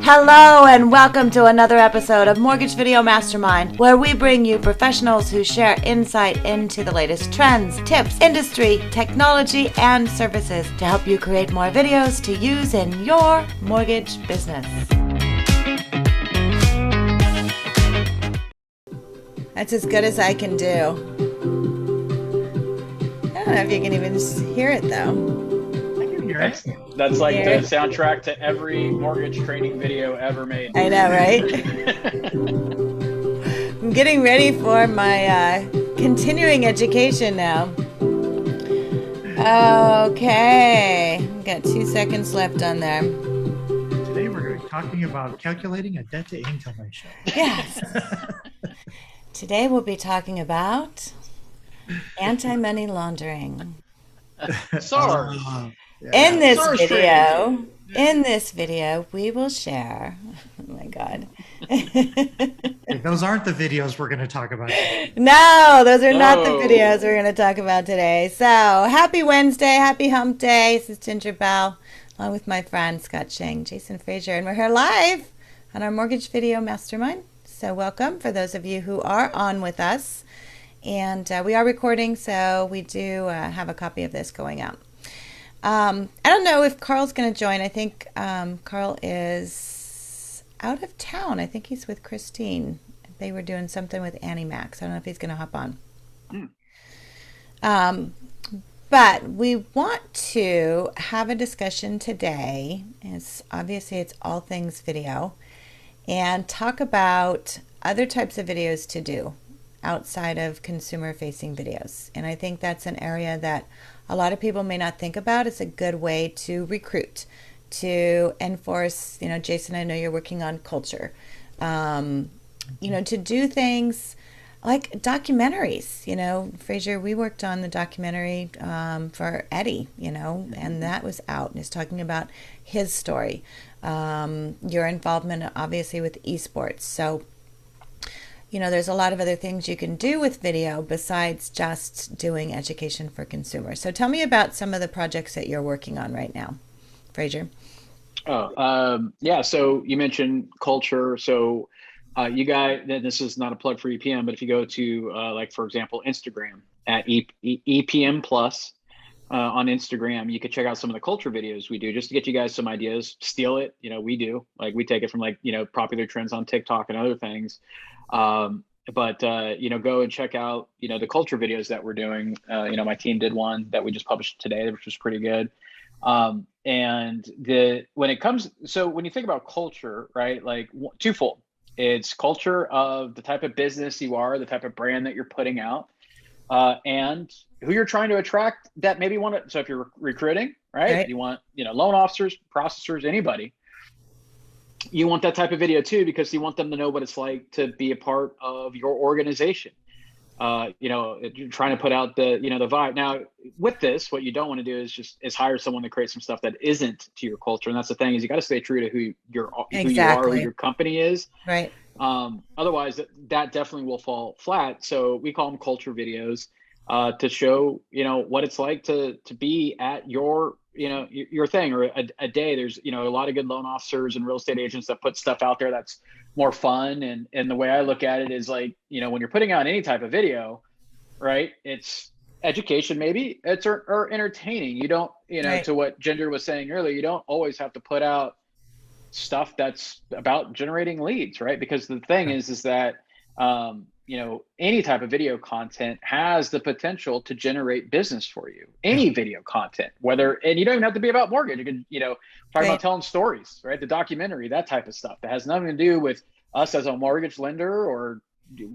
Hello and welcome to another episode of Mortgage Video Mastermind, where we bring you professionals who share insight into the latest trends, tips, industry, technology, and services to help you create more videos to use in your mortgage business. That's as good as I can do. I don't know if you can even hear it though. That's like the soundtrack to every mortgage training video ever made. I know, right? I'm getting ready for my continuing education now. Okay, I've got 2 seconds left on there. Today we're going to be talking about calculating a debt-to-income ratio. Yes. Today we'll be talking about anti-money laundering. Sorry. In this video, we will share. Oh my God. Those aren't the videos we're going to talk about today. No, those are not the videos we're going to talk about today. So, happy Wednesday, happy hump day. This is Ginger Bell, along with my friend Scott Schang, Jason Frazier, and we're here live on our Mortgage Video Mastermind. So, welcome for those of you who are on with us. And we are recording, so we do have a copy of this going out. I don't know if Carl's going to join. I think Carl is out of town. I think he's with Christine. They were doing something with Annie Max. I don't know if he's going to hop on. But we want to have a discussion today. Obviously, it's all things video. And talk about other types of videos to do outside of consumer-facing videos. And I think that's an area that a lot of people may not think about. It's a good way to recruit, to enforce, Jason, I know you're working on culture, to do things like documentaries. Frazier, we worked on the documentary for Eddie, and that was out and is talking about his story. Your involvement, obviously, with esports. So, there's a lot of other things you can do with video besides just doing education for consumers. So tell me about some of the projects that you're working on right now, Frazier. So you mentioned culture. So you guys, this is not a plug for EPM, but if you go to, for example, Instagram at EPM Plus on Instagram, you could check out some of the culture videos we do just to get you guys some ideas. Steal it. We do. We take it from popular trends on TikTok and other things. Go and check out, the culture videos that we're doing. My team did one that we just published today, which was pretty good. When you think about culture, right, twofold, it's culture of the type of business you are, the type of brand that you're putting out, and who you're trying to attract that maybe want to. So if you're recruiting, right, you want, loan officers, processors, anybody. You want that type of video too, because you want them to know what it's like to be a part of your organization. You're trying to put out the vibe. Now with this, what you don't want to do is hire someone to create some stuff that isn't to your culture. And that's the thing, is you got to stay true to who you are, who your company is. Right. Otherwise that definitely will fall flat. So we call them culture videos, to show, what it's like to be at your thing, or a day. There's, a lot of good loan officers and real estate agents that put stuff out there that's more fun. And the way I look at it is when you're putting out any type of video, right, it's education, maybe it's or entertaining. You don't, right. To what Ginger was saying earlier, you don't always have to put out stuff that's about generating leads, right? Because the thing is that, any type of video content has the potential to generate business for you. Any video content, and you don't even have to be about mortgage. You can, talk about telling stories, right? The documentary, that type of stuff that has nothing to do with us as a mortgage lender or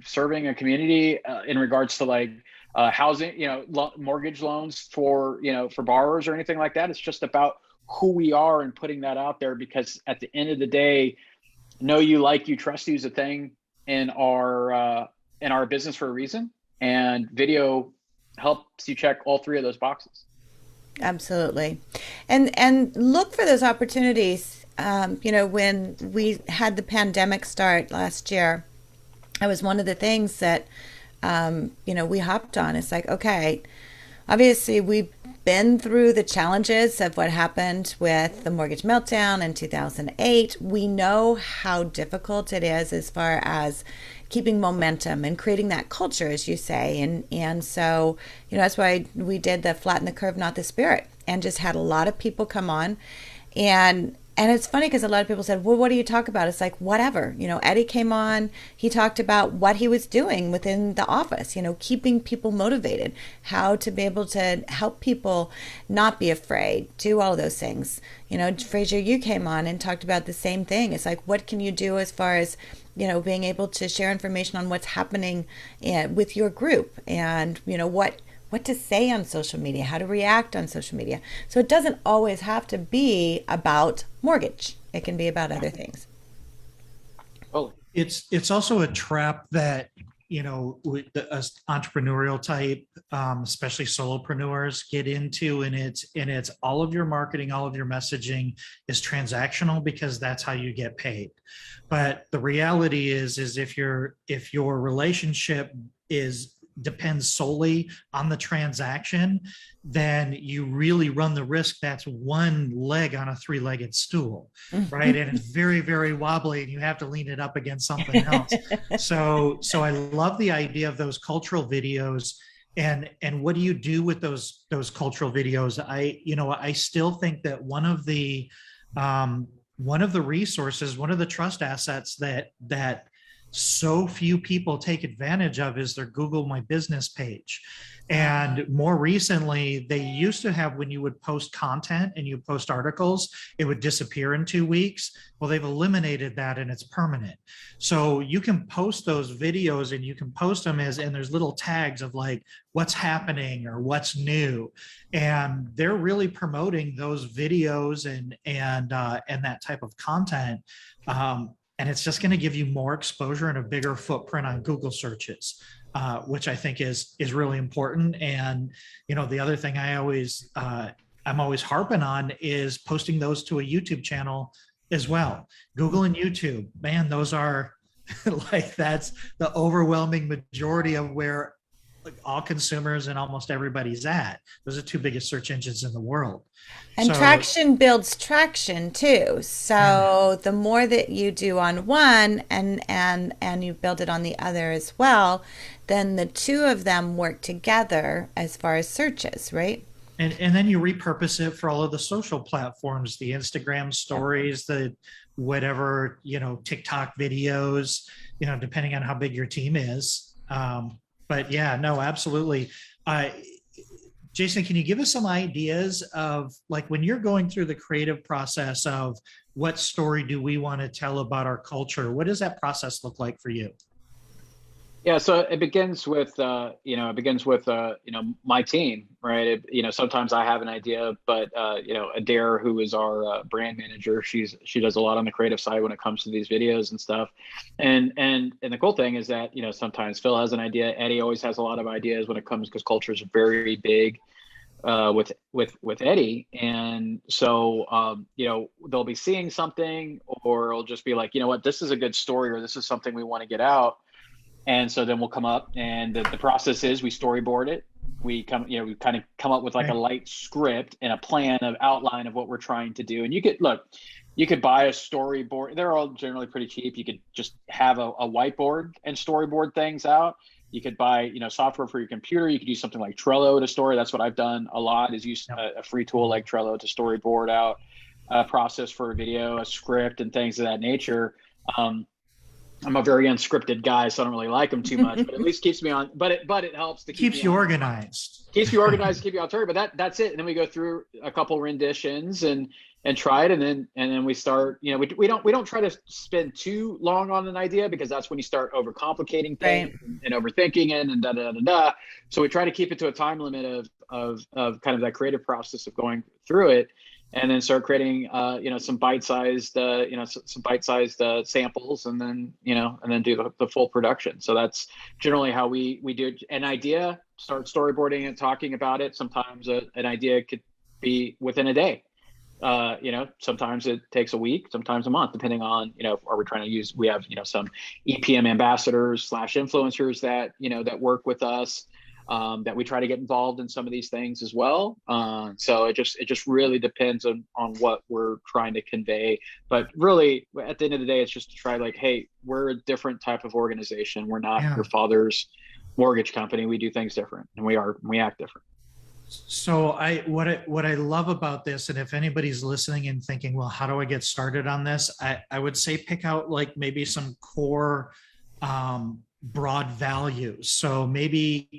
serving a community in regards to housing, mortgage loans for borrowers or anything like that. It's just about who we are and putting that out there, because at the end of the day, know you, like you, trust you is a thing in our business for a reason, and video helps you check all three of those boxes. Absolutely. And look for those opportunities. When we had the pandemic start last year, it was one of the things that we hopped on. It's like, okay, obviously we've been through the challenges of what happened with the mortgage meltdown in 2008. We know how difficult it is as far as keeping momentum and creating that culture, as you say. And so, that's why we did the Flatten the Curve, Not the Spirit, and just had a lot of people come on. And it's funny because a lot of people said, well, what do you talk about? It's like, whatever. Eddie came on. He talked about what he was doing within the office, keeping people motivated, how to be able to help people not be afraid, do all those things. Frazier, you came on and talked about the same thing. It's like, what can you do as far as, being able to share information on what's happening with your group and, what to say on social media, how to react on social media. So it doesn't always have to be about mortgage. It can be about other things. Oh, It's also a trap that, with the entrepreneurial type, especially solopreneurs get into, and it's all of your marketing, all of your messaging is transactional because that's how you get paid. But the reality is if your relationship depends solely on the transaction, then you really run the risk that's one leg on a three-legged stool, right? And it's very, very wobbly, and you have to lean it up against something else. So I love the idea of those cultural videos. And what do you do with those cultural videos? I still think that one of the resources, one of the trust assets that so few people take advantage of is their Google My Business page. And more recently, they used to have, when you would post content and you post articles, it would disappear in 2 weeks. Well, they've eliminated that and it's permanent. So you can post those videos and you can post them and there's little tags of like what's happening or what's new. And they're really promoting those videos and that type of content. And it's just going to give you more exposure and a bigger footprint on Google searches, which I think is really important. And the other thing I'm always harping on is posting those to a YouTube channel as well. Google and YouTube, man, those are like, that's the overwhelming majority of where all consumers and almost everybody's at. Those are two biggest search engines in the world. And traction builds traction too. So the more that you do on one and you build it on the other as well, then the two of them work together as far as searches, right? And then you repurpose it for all of the social platforms, the Instagram stories, the whatever, TikTok videos, depending on how big your team is. But yeah, no, absolutely. Jason, can you give us some ideas of, like, when you're going through the creative process of what story do we want to tell about our culture? What does that process look like for you? Yeah, so it begins with my team, right? Sometimes I have an idea, but Adair, who is our brand manager, she does a lot on the creative side when it comes to these videos and stuff. And the cool thing is that sometimes Phil has an idea. Eddie always has a lot of ideas when it comes, because culture is very big with Eddie. And so they'll be seeing something, or it'll just be like, what, this is a good story, or this is something we want to get out. And so then we'll come up, and the process is we storyboard it. We kind of come up with like a light script and a plan of outline of what we're trying to do. And you could buy a storyboard. They're all generally pretty cheap. You could just have a whiteboard and storyboard things out. You could buy, software for your computer. You could use something like Trello to story. That's what I've done a lot, is use a free tool like Trello to storyboard out a process for a video, a script, and things of that nature. I'm a very unscripted guy, so I don't really like them too much, but at least keeps me on. But it helps to keeps you organized. Keeps you organized, keep you on target. But that's it. And then we go through a couple renditions and try it, and then we start. We don't try to spend too long on an idea, because that's when you start overcomplicating things and overthinking it and da da da da. So we try to keep it to a time limit of kind of that creative process of going through it. And then start creating, some bite-sized, samples, and then do the full production. So that's generally how we do an idea, start storyboarding and talking about it. Sometimes an idea could be within a day. Sometimes it takes a week, sometimes a month, depending on, are we trying to use, we have, some EPM ambassadors / influencers that, that work with us. that we try to get involved in some of these things as well. So it just really depends on what we're trying to convey. But really, at the end of the day, it's just to try like, hey, we're a different type of organization. We're not Yeah. your father's mortgage company. We do things different, and we act different. So what I love about this, and if anybody's listening and thinking, well, how do I get started on this? I would say pick out like maybe some core broad values. So maybe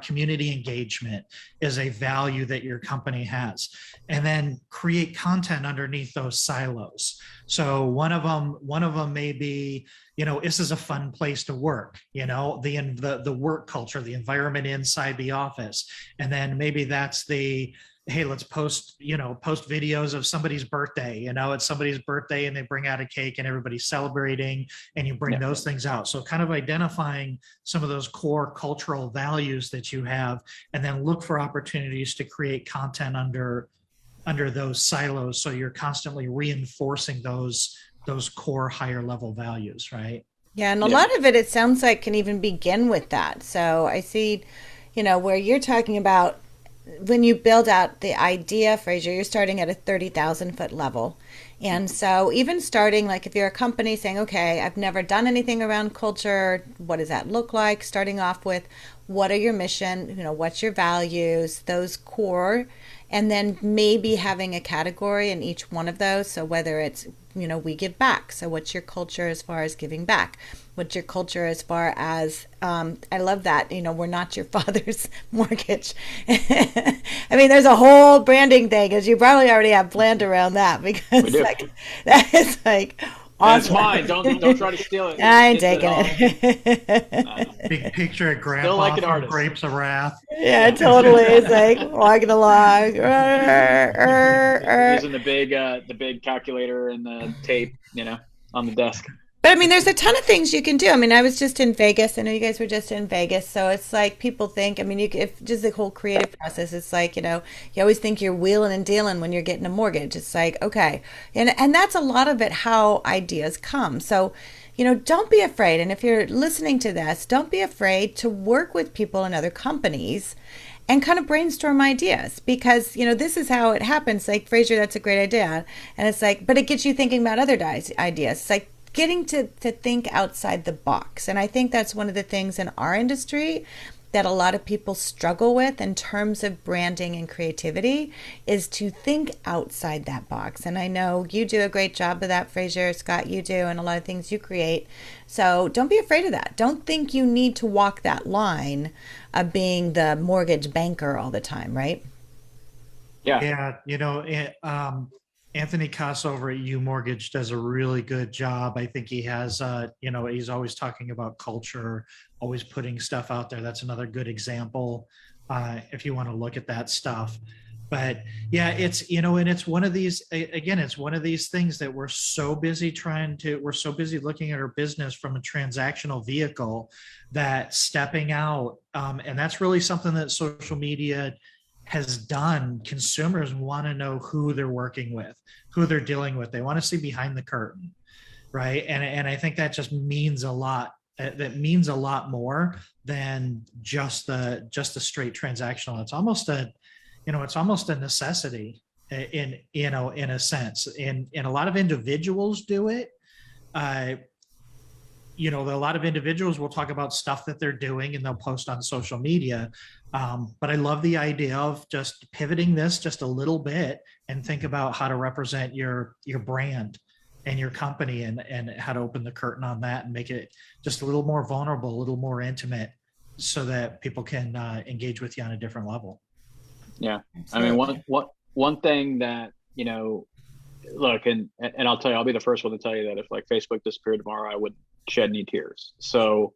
community engagement is a value that your company has, and then create content underneath those silos. So one of them may be, this is a fun place to work, the work culture, the environment inside the office. And then maybe that's the, hey, let's post videos of somebody's birthday. It's somebody's birthday and they bring out a cake and everybody's celebrating, and you bring those things out. So kind of identifying some of those core cultural values that you have, and then look for opportunities to create content under those silos. So you're constantly reinforcing those core higher level values, right? Yeah, and a lot of it sounds like can even begin with that. So I see, where you're talking about when you build out the idea, Frazier, you're starting at a 30,000 foot level. And so even starting, like if you're a company saying, okay, I've never done anything around culture, what does that look like? Starting off with what are your mission, what's your values, those core, and then maybe having a category in each one of those. So whether it's, we give back. So what's your culture as far as giving back? What's your culture as far as, I love that, we're not your father's mortgage. I mean, there's a whole branding thing, because you probably already have planned around that, because that is like awesome. That's mine. Don't try to steal it. I ain't taking it. Big picture of grandpa like from Grapes of Wrath. Yeah, totally. It's like walking along. Using the big calculator and the tape, on the desk. But I mean, there's a ton of things you can do. I mean, I was just in Vegas. I know you guys were just in Vegas. So it's like people think, I mean, if just the whole creative process, it's like, you always think you're wheeling and dealing when you're getting a mortgage. It's like, okay. And that's a lot of it, how ideas come. So, don't be afraid. And if you're listening to this, don't be afraid to work with people in other companies and kind of brainstorm ideas, because, this is how it happens. Like, Frazier, that's a great idea. And it's like, but it gets you thinking about other ideas. It's like, getting to think outside the box. And I think that's one of the things in our industry that a lot of people struggle with in terms of branding and creativity, is to think outside that box. And I know you do a great job of that, Frazier, Scott, you do, and a lot of things you create. So don't be afraid of that. Don't think you need to walk that line of being the mortgage banker all the time, right? Yeah. Anthony Koss over at U Mortgage does a really good job. I think he has, he's always talking about culture, always putting stuff out there. That's another good example if you want to look at that stuff. But yeah, it's, and it's one of these, again, it's one of these things that we're so busy looking at our business from a transactional vehicle, that stepping out, and that's really something that social media has done. Consumers want to know who they're working with, who they're dealing with. They want to see behind the curtain, right? And I think that just means a lot. That means a lot more than just the straight transactional. It's almost a necessity in a sense. And a lot of individuals do it. A lot of individuals will talk about stuff that they're doing and they'll post on social media. But I love the idea of just pivoting this just a little bit and think about how to represent your brand and your company, and how to open the curtain on that and make it just a little more vulnerable, a little more intimate, so that people can engage with you on a different level. Yeah. Absolutely. I mean, one thing that, look, and I'll tell you, I'll be the first one to tell you that if like Facebook disappeared tomorrow, I wouldn't shed any tears. So,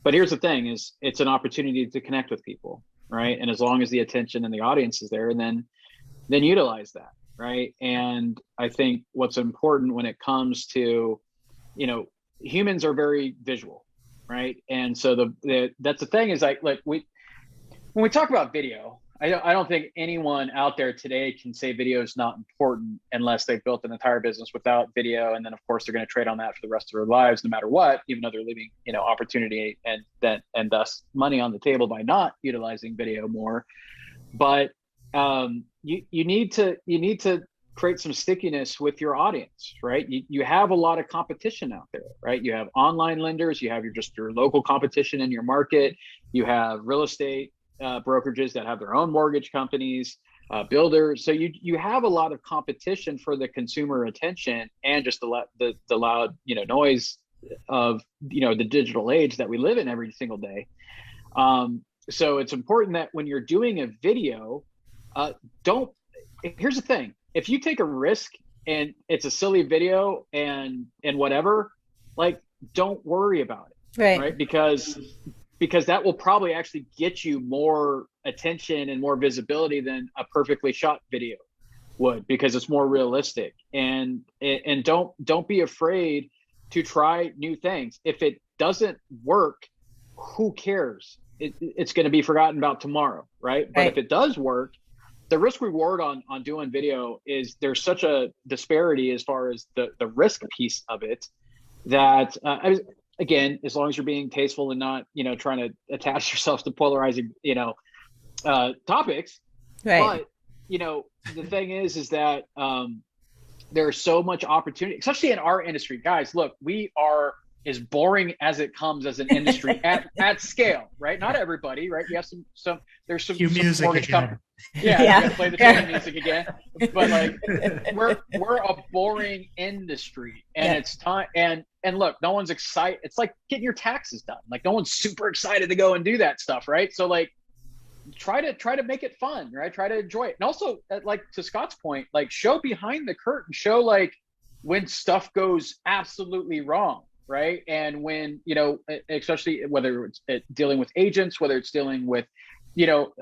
but here's the thing, is it's an opportunity to connect with people, right? And as long as the attention and the audience is there, and then utilize that, right? And I think what's important when it comes to, humans are very visual, right? And so that's the thing, is when we talk about video, I don't think anyone out there today can say video is not important unless they've built an entire business without video. And then of course they're going to trade on that for the rest of their lives, no matter what, even though they're leaving, opportunity and thus money on the table by not utilizing video more. But you need to create some stickiness with your audience, right? You have a lot of competition out there, right? You have online lenders, you have your local competition in your market, you have real estate brokerages that have their own mortgage companies, builders. So you have a lot of competition for the consumer attention, and just the loud noise of the digital age that we live in every single day. So it's important that when you're doing a video, here's the thing: if you take a risk and it's a silly video and whatever, like, don't worry about it, right? Because that will probably actually get you more attention and more visibility than a perfectly shot video would, because it's more realistic. And don't be afraid to try new things. If it doesn't work, who cares? It's going to be forgotten about tomorrow, right? But if it does work, the risk reward on doing video is there's such a disparity as far as the risk piece of it, that again, as long as you're being tasteful and not, trying to attach yourself to polarizing, topics. Right. But, the thing is that there's so much opportunity, especially in our industry. Guys, look, we are as boring as it comes as an industry at scale, right? Not everybody, right? We have there's some mortgage companies. Yeah. We're gonna play the train music again. But like, we're a boring industry, and it's time. And look, no one's excited. It's like getting your taxes done. Like, no one's super excited to go and do that stuff, right? So like, try to make it fun, right? Try to enjoy it. And also, like, to Scott's point, like, show behind the curtain, show like when stuff goes absolutely wrong, right? And when, especially whether it's dealing with agents, whether it's dealing with,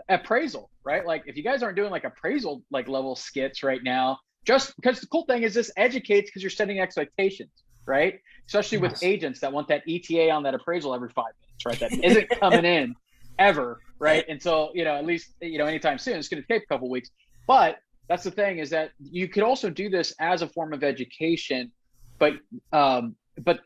appraisal, right? Like, if you guys aren't doing like appraisal, like level skits right now, just because the cool thing is this educates, because you're setting expectations, right? Especially with agents that want that ETA on that appraisal every 5 minutes, right? That isn't coming in ever, right? Until, at least, anytime soon. It's going to take a couple of weeks. But that's the thing, is that you could also do this as a form of education, but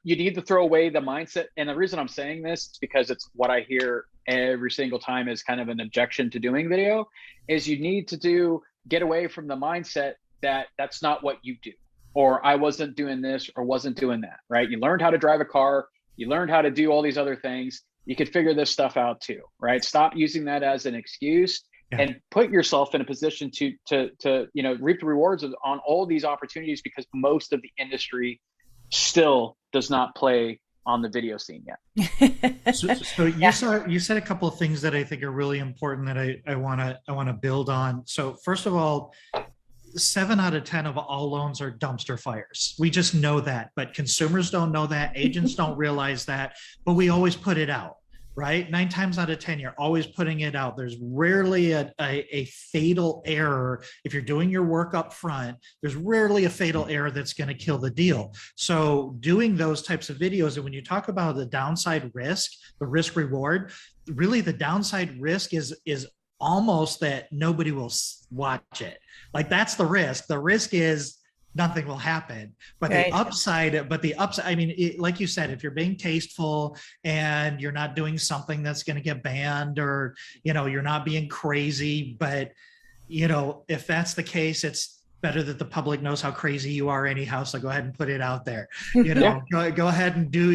you need to throw away the mindset. And the reason I'm saying this is because it's what I hear every single time is kind of an objection to doing video, is you need to get away from the mindset that that's not what you do, or I wasn't doing this or wasn't doing that, right? You learned how to drive a car, you learned how to do all these other things. You could figure this stuff out too, right? Stop using that as an excuse, and put yourself in a position to reap the rewards on all these opportunities, because most of the industry still does not play on the video scene yet. So you said a couple of things that I think are really important that I want to build on. So first of all, 7 out of 10 of all loans are dumpster fires. We just know that, but consumers don't know that. Agents don't realize that, but we always put it out, right? 9 times out of 10, you're always putting it out. There's rarely a fatal error. If you're doing your work up front, there's rarely a fatal error that's going to kill the deal. So doing those types of videos, and when you talk about the downside risk, the risk reward, really the downside risk is almost that nobody will watch it. Like, that's the risk. The risk is nothing will happen. But the upside, I mean, like you said, if you're being tasteful and you're not doing something that's going to get banned, or, you're not being crazy, but, if that's the case, it's better that the public knows how crazy you are anyhow. So go ahead and put it out there, go ahead and do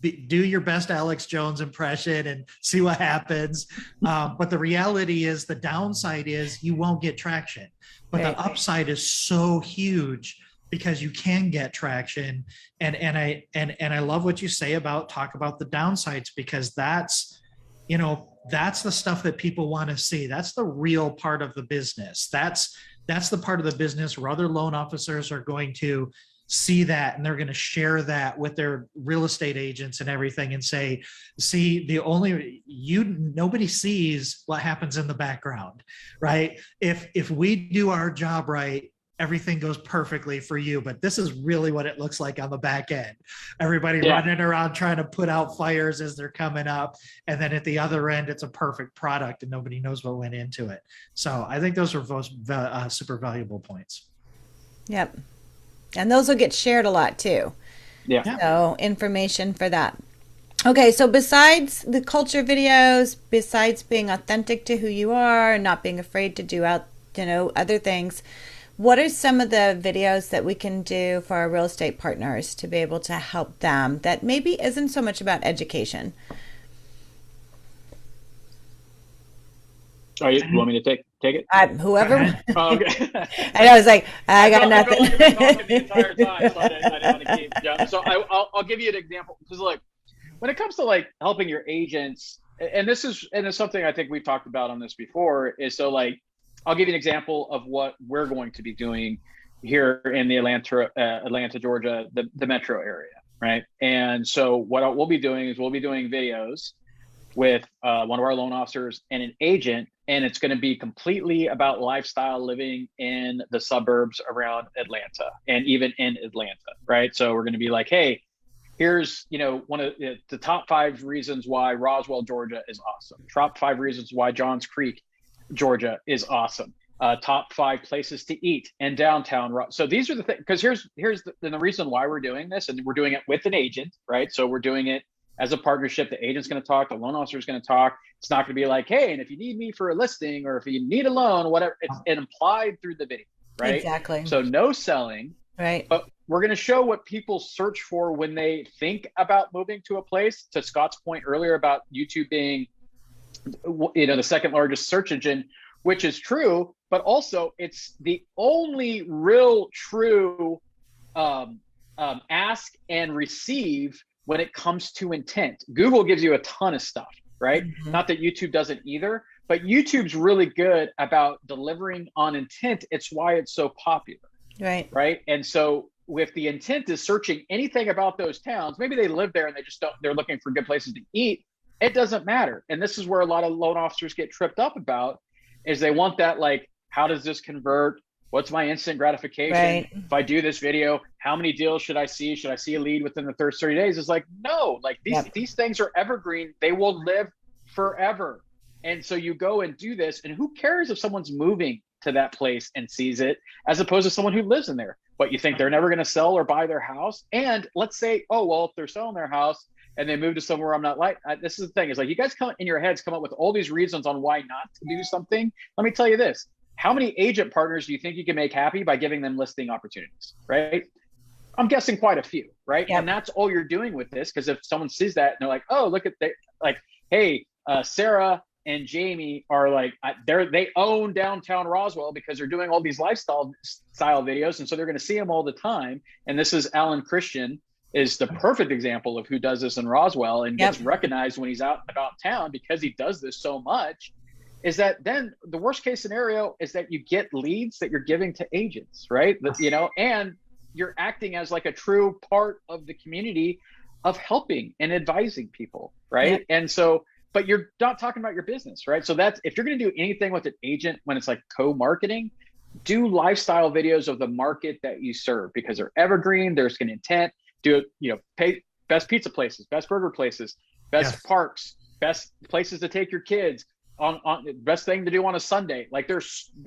your best Alex Jones impression and see what happens. But the reality is, the downside is you won't get traction, but the upside is so huge, because you can get traction. And I love what you say about talk about the downsides, because that's the stuff that people want to see. That's the real part of the business. That's the part of the business where other loan officers are going to see that, and they're going to share that with their real estate agents and everything, and say, see, nobody sees what happens in the background, right? If we do our job right, everything goes perfectly for you, but this is really what it looks like on the back end. Everybody running around trying to put out fires as they're coming up. And then at the other end, it's a perfect product and nobody knows what went into it. So I think those are both super valuable points. Yep. And those will get shared a lot too. Yeah. So information for that. Okay, so besides the culture videos, besides being authentic to who you are and not being afraid to do other things, what are some of the videos that we can do for our real estate partners to be able to help them that maybe isn't so much about education? You want me to take it? Whoever. Oh, okay. I know, I was like, I got nothing. I feel like I've been talking the entire time, so I didn't want to keep. Yeah. So I'll give you an example. Because look, when it comes to like helping your agents, and this is something I think we've talked about on this before, is so like I'll give you an example of what we're going to be doing here in the Atlanta, Georgia, the metro area, right? And so what we'll be doing is we'll be doing videos with one of our loan officers and an agent, and it's going to be completely about lifestyle living in the suburbs around Atlanta and even in Atlanta, right? So we're going to be like, hey, here's one of the top 5 reasons why Roswell, Georgia is awesome. Top 5 reasons why Johns Creek, Georgia is awesome. Top 5 places to eat in downtown. So these are the things, because here's the reason why we're doing this, and we're doing it with an agent, right? So we're doing it as a partnership. The agent's going to talk, the loan officer is going to talk. It's not going to be like, hey, and if you need me for a listing or if you need a loan, whatever, it's implied through the video, right? Exactly. So no selling, right? But we're going to show what people search for when they think about moving to a place. To Scott's point earlier about YouTube being, the second largest search engine, which is true, but also it's the only real true ask and receive when it comes to intent. Google gives you a ton of stuff, right? Mm-hmm. Not that YouTube doesn't either, but YouTube's really good about delivering on intent. It's why it's so popular. Right. And so if the intent is searching anything about those towns, maybe they live there and they're looking for good places to eat. It doesn't matter. And this is where a lot of loan officers get tripped up about, is they want that, like, how does this convert? What's my instant gratification? Right. If I do this video, how many deals should I see? Should I see a lead within the first 30 days? It's like, no, like these things are evergreen. They will live forever. And so you go and do this, and who cares if someone's moving to that place and sees it, as opposed to someone who lives in there? But you think they're never going to sell or buy their house? And let's say, oh, well, if they're selling their house and they move to somewhere I'm not like, this is the thing, is like, you guys come in your heads, come up with all these reasons on why not to do something. Let me tell you this. How many agent partners do you think you can make happy by giving them listing opportunities, right? I'm guessing quite a few, right? Yep. And that's all you're doing with this, because if someone sees that and they're like, oh, look at like, hey, Sarah and Jamie are like, they own downtown Roswell because they're doing all these lifestyle style videos. And so they're going to see them all the time. And this is Alan Christian is the perfect example of who does this in Roswell and gets recognized when he's out about town because he does this so much. Is that then the worst case scenario is that you get leads that you're giving to agents, right? And you're acting as like a true part of the community of helping and advising people, right? And so, but you're not talking about your business, right? So that's, if you're going to do anything with an agent when it's like co-marketing, do lifestyle videos of the market that you serve, because they're evergreen, there's an intent. Do pay best pizza places, best burger places, best parks, best places to take your kids. On best thing to do on a Sunday. Like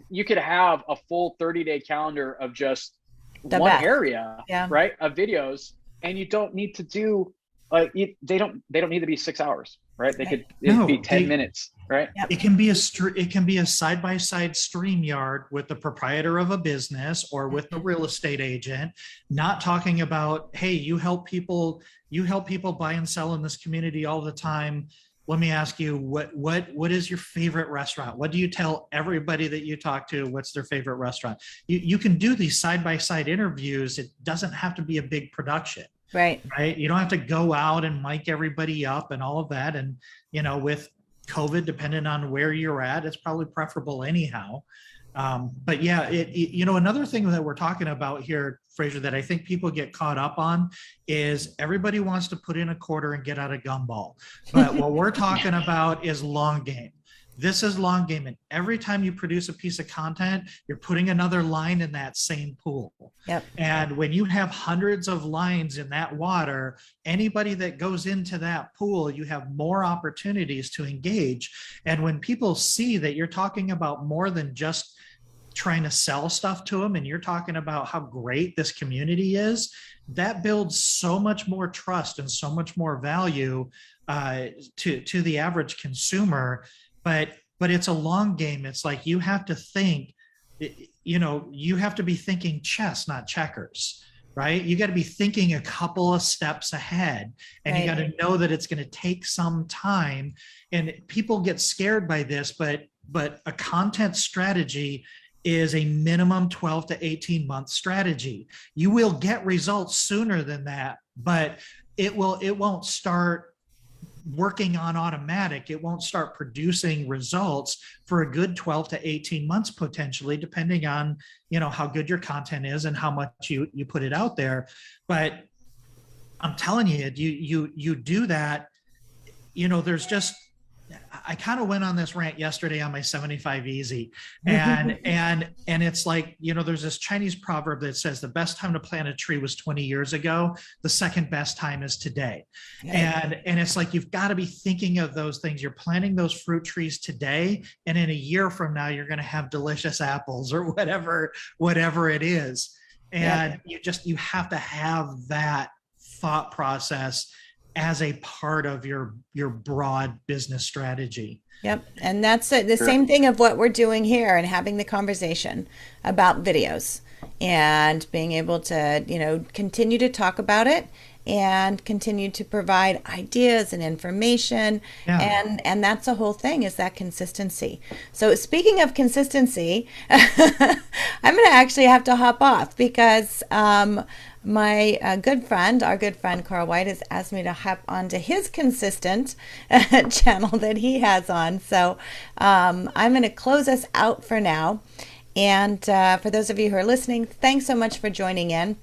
you could have a full 30-day calendar of just one area, right, of videos, and you don't need to do they don't need to be 6 hours, right? They could be 10 minutes, right? It can be a side-by-side StreamYard with the proprietor of a business or with the real estate agent, not talking about, hey, you help people buy and sell in this community all the time. Let me ask you, what is your favorite restaurant? What do you tell everybody that you talk to? What's their favorite restaurant? You can do these side-by-side interviews. It doesn't have to be a big production. Right. You don't have to go out and mic everybody up and all of that. And, with COVID, depending on where you're at, it's probably preferable anyhow. But yeah, another thing that we're talking about here, Frazier, that I think people get caught up on is everybody wants to put in a quarter and get out a gumball. But what we're talking about is long game. This is long game. And every time you produce a piece of content, you're putting another line in that same pool. Yep. And when you have hundreds of lines in that water, anybody that goes into that pool, you have more opportunities to engage. And when people see that you're talking about more than just trying to sell stuff to them, and you're talking about how great this community is, that builds so much more trust and so much more value to the average consumer. But it's a long game. It's like you have to think, you have to be thinking chess, not checkers, right? You got to be thinking a couple of steps ahead, and you got to know that it's going to take some time. And people get scared by this, but a content strategy is a minimum 12 to 18 month strategy. You will get results sooner than that, but it won't start working on automatic. It won't start producing results for a good 12 to 18 months, potentially, depending on, how good your content is and how much you put it out there. But I'm telling you, you do that, there's just, I kind of went on this rant yesterday on my 75 easy, and it's like, there's this Chinese proverb that says the best time to plant a tree was 20 years ago. The second best time is today. And it's like, you've got to be thinking of those things. You're planting those fruit trees today, and in a year from now, you're going to have delicious apples or whatever it is. And you have to have that thought process as a part of your broad business strategy. Yep. And that's the same thing of what we're doing here, and having the conversation about videos and being able to, continue to talk about it and continue to provide ideas and information. And that's the whole thing, is that consistency. So speaking of consistency, I'm going to actually have to hop off because my our good friend Carl White has asked me to hop onto his consistent channel that he has on. So I'm going to close us out for now. And for those of you who are listening, thanks so much for joining in.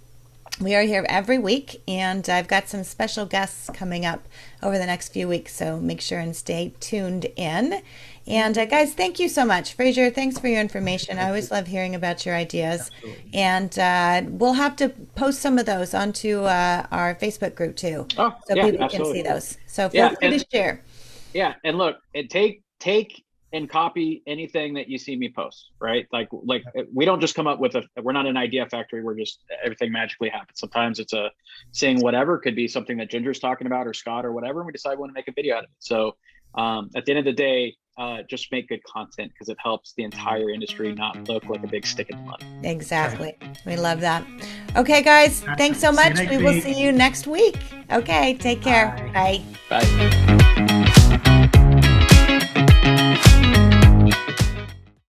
We are here every week, and I've got some special guests coming up over the next few weeks, so make sure and stay tuned in. And guys, thank you so much. Frazier, thanks for your information. I always love hearing about your ideas. Absolutely. And we'll have to post some of those onto our Facebook group too, so people can see those. So feel free to share. Yeah, and look, take and copy anything that you see me post, right? Like we don't just come up with we're not an idea factory. We're just, everything magically happens. Sometimes it's saying whatever, could be something that Ginger's talking about or Scott or whatever, and we decide we want to make a video out of it. So at the end of the day, just make good content, because it helps the entire industry not look like a big stick in the mud. Exactly. We love that. Okay, guys, thanks so much. We will see you next week. Okay, take care. Bye. Bye.